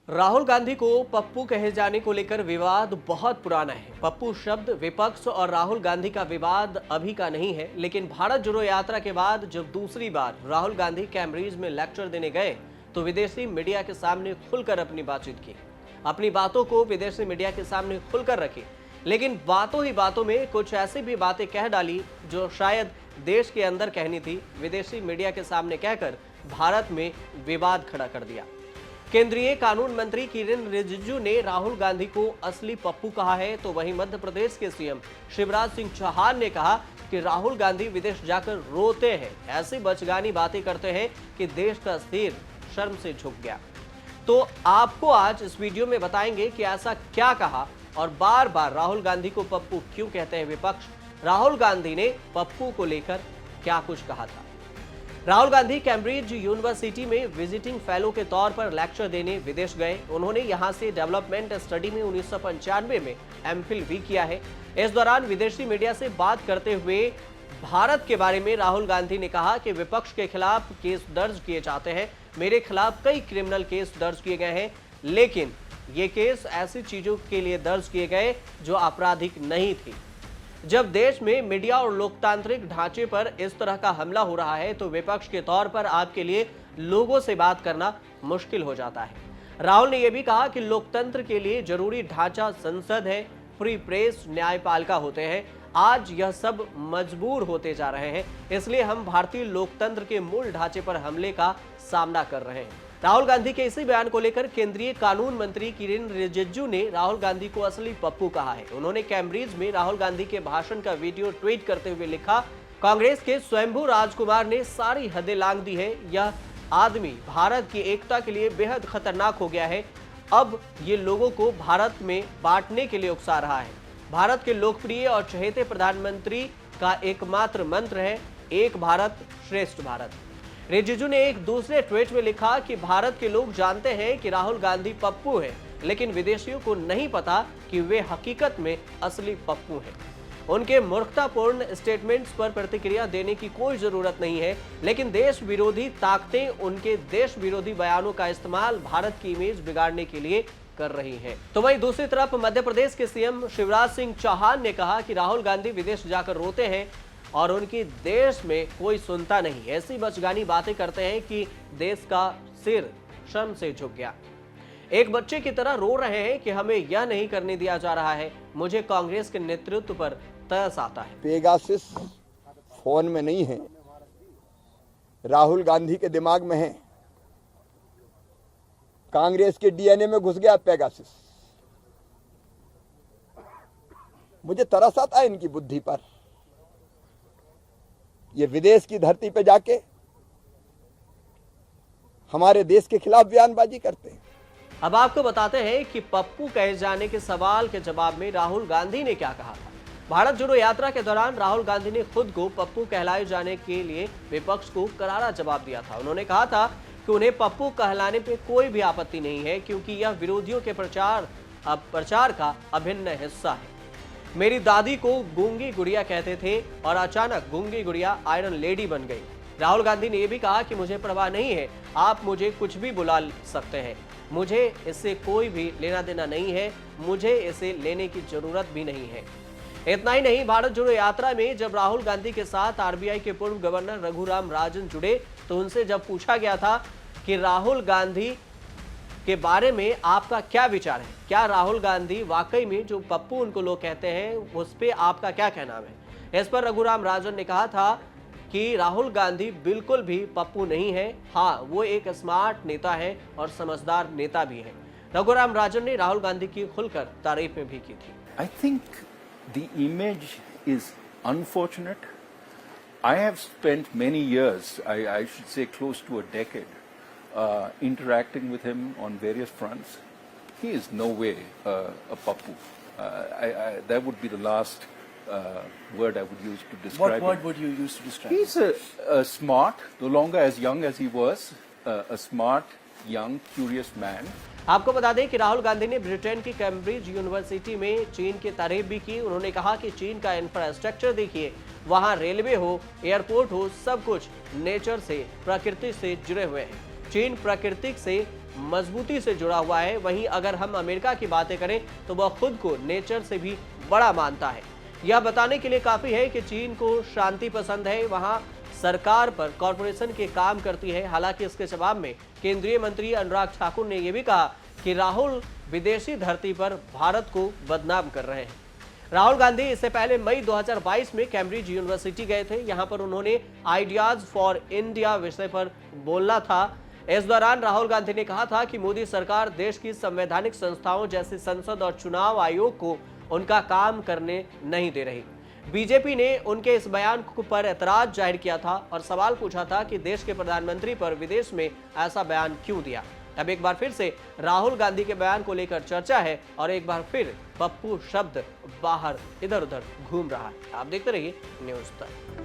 राहुल गांधी को पप्पू कहे जाने को लेकर विवाद बहुत पुराना है। पप्पू शब्द विपक्ष और राहुल गांधी का विवाद अभी का नहीं है, लेकिन भारत जोड़ो यात्रा के बाद जब दूसरी बार राहुल गांधी कैम्ब्रिज में लेक्चर देने गए तो विदेशी मीडिया के सामने खुलकर अपनी बातचीत की, अपनी बातों को विदेशी मीडिया के सामने खुलकर रखी। लेकिन बातों ही बातों में कुछ ऐसी भी बातें कह डाली जो शायद देश के अंदर कहनी थी, विदेशी मीडिया के सामने कहकर भारत में विवाद खड़ा कर दिया। केंद्रीय कानून मंत्री किरेन रिजिजू ने राहुल गांधी को असली पप्पू कहा है, तो वहीं मध्य प्रदेश के सीएम शिवराज सिंह चौहान ने कहा कि राहुल गांधी विदेश जाकर रोते हैं, ऐसी बचगानी बातें करते हैं कि देश का सिर शर्म से झुक गया। तो आपको आज इस वीडियो में बताएंगे कि ऐसा क्या कहा और बार बार राहुल गांधी को पप्पू क्यों कहते हैं विपक्ष, राहुल गांधी ने पप्पू को लेकर क्या कुछ कहा था। राहुल गांधी कैम्ब्रिज यूनिवर्सिटी में विजिटिंग फेलो के तौर पर लेक्चर देने विदेश गए। उन्होंने यहां से डेवलपमेंट स्टडी में 1995 में एमफिल भी किया है। इस दौरान विदेशी मीडिया से बात करते हुए भारत के बारे में राहुल गांधी ने कहा कि विपक्ष के खिलाफ केस दर्ज किए जाते हैं, मेरे खिलाफ कई क्रिमिनल केस दर्ज किए गए हैं, लेकिन ये केस ऐसी चीजों के लिए दर्ज किए गए जो आपराधिक नहीं थी। जब देश में मीडिया और लोकतांत्रिक ढांचे पर इस तरह का हमला हो रहा है तो विपक्ष के तौर पर आपके लिए लोगों से बात करना मुश्किल हो जाता है। राहुल ने यह भी कहा कि लोकतंत्र के लिए जरूरी ढांचा संसद है, फ्री प्रेस, न्यायपालिका होते हैं। आज यह सब मजबूर होते जा रहे हैं, इसलिए हम भारतीय लोकतंत्र के मूल ढांचे पर हमले का सामना कर रहे हैं। राहुल गांधी के इसी बयान को लेकर केंद्रीय कानून मंत्री किरेन रिजिजू ने राहुल गांधी को असली पप्पू कहा है। उन्होंने कैम्ब्रिज में राहुल गांधी के भाषण का वीडियो ट्वीट करते हुए लिखा, कांग्रेस के स्वयंभू राजकुमार ने सारी हदें लांघ दी है, यह आदमी भारत की एकता के लिए बेहद खतरनाक हो गया है। अब ये लोगों को भारत में बांटने के लिए उकसा रहा है। भारत के लोकप्रिय और चहेते प्रधानमंत्री का एकमात्र मंत्र है, एक भारत श्रेष्ठ भारत। रिजिजू ने एक दूसरे ट्वीट में लिखा कि भारत के लोग जानते हैं कि राहुल गांधी पप्पू है, लेकिन विदेशियों को नहीं पता कि वे हकीकत में असली पप्पू हैं। उनके मूर्खतापूर्ण स्टेटमेंट्स पर प्रतिक्रिया देने की कोई जरूरत नहीं है, लेकिन देश विरोधी ताकतें उनके देश विरोधी बयानों का इस्तेमाल भारत की इमेज बिगाड़ने के लिए कर रही हैं। तो वहीं दूसरी तरफ मध्य प्रदेश के सीएम शिवराज सिंह चौहान ने कहा कि राहुल गांधी विदेश जाकर रोते हैं और उनकी देश में कोई सुनता नहीं, ऐसी बचगानी बातें करते हैं कि देश का सिर शर्म से झुक गया। एक बच्चे की तरह रो रहे हैं कि हमें यह नहीं करने दिया जा रहा है। मुझे कांग्रेस के नेतृत्व पर तरस आता है। पेगासस फोन में नहीं है, राहुल गांधी के दिमाग में है। कांग्रेस के डीएनए में घुस गया पेगासस। मुझे तरस आता है इनकी बुद्धि पर। ये विदेश की धरती पे जाके हमारे देश के खिलाफ बयानबाजी करते हैं। अब आपको बताते हैं कि पप्पू कहे जाने के सवाल के जवाब में राहुल गांधी ने क्या कहा था। भारत जोड़ो यात्रा के दौरान राहुल गांधी ने खुद को पप्पू कहलाए जाने के लिए विपक्ष को करारा जवाब दिया था। उन्होंने कहा था कि उन्हें पप्पू कहलाने पे कोई भी आपत्ति नहीं है, क्योंकि यह विरोधियों के प्रचार का अभिन्न हिस्सा है। मेरी दादी को गूंगी गुड़िया कहते थे और अचानक गूंगी गुड़िया आयरन लेडी बन गई। राहुल गांधी ने यह भी कहा कि मुझे परवाह नहीं है, आप मुझे कुछ भी बुला सकते हैं, मुझे इससे कोई भी लेना देना नहीं है, मुझे इसे लेने की जरूरत भी नहीं है। इतना ही नहीं, भारत जोड़ो यात्रा में जब राहुल गांधी के साथ आरबीआई के पूर्व गवर्नर रघुराम राजन जुड़े तो उनसे जब पूछा गया था कि राहुल गांधी के बारे में आपका क्या विचार है, क्या राहुल गांधी वाकई में जो पप्पू उनको लोग कहते हैं उस पे आपका क्या कहना है, इस पर रघुराम राजन ने कहा था कि राहुल गांधी बिल्कुल भी पप्पू नहीं है, हाँ वो एक स्मार्ट नेता है और समझदार नेता भी है। रघुराम राजन ने राहुल गांधी की खुलकर तारीफ में भी की थी। I think the image is unfortunate. I have spent many years, I should say close to a decade, interacting with him on various fronts. He is no way a pappu. That would be the last word I would use to describe him. What word would you use to describe him? He's a smart, no longer as young as he was, a smart, young, curious man. आपको बता दें कि राहुल गांधी ने Britain की Cambridge university में चीन की तारीफ भी की। उन्होंने कहा कि चीन का इंफ्रास्ट्रक्चर देखिए, वहां रेलवे हो, एयरपोर्ट हो, सब कुछ नेचर से, प्रकृति से जुड़े हुए हैं। चीन प्राकृतिक से मजबूती से जुड़ा हुआ है। वहीं अगर हम अमेरिका की बातें करें तो वह खुद को नेचर से भी बड़ा मानता है। यह बताने के लिए काफी है कि चीन को शांति पसंद है, वहां सरकार पर कॉरपोरेशन के काम करती है। हालांकि इसके जवाब में केंद्रीय मंत्री अनुराग ठाकुर ने यह भी कहा कि राहुल विदेशी धरती पर भारत को बदनाम कर रहे हैं। राहुल गांधी इससे पहले मई 2022 में कैम्ब्रिज यूनिवर्सिटी गए थे। यहां पर उन्होंने आइडियाज फॉर इंडिया विषय पर बोलना था। इस दौरान राहुल गांधी ने कहा था कि मोदी सरकार देश की संवैधानिक संस्थाओं जैसे संसद और चुनाव आयोग को उनका काम करने नहीं दे रही। बीजेपी ने उनके इस बयान पर ऐतराज जाहिर किया था और सवाल पूछा था कि देश के प्रधानमंत्री पर विदेश में ऐसा बयान क्यों दिया। अब एक बार फिर से राहुल गांधी के बयान को लेकर चर्चा है और एक बार फिर पप्पू शब्द बाहर इधर उधर घूम रहा है। आप देखते रहिए न्यूज़ तक।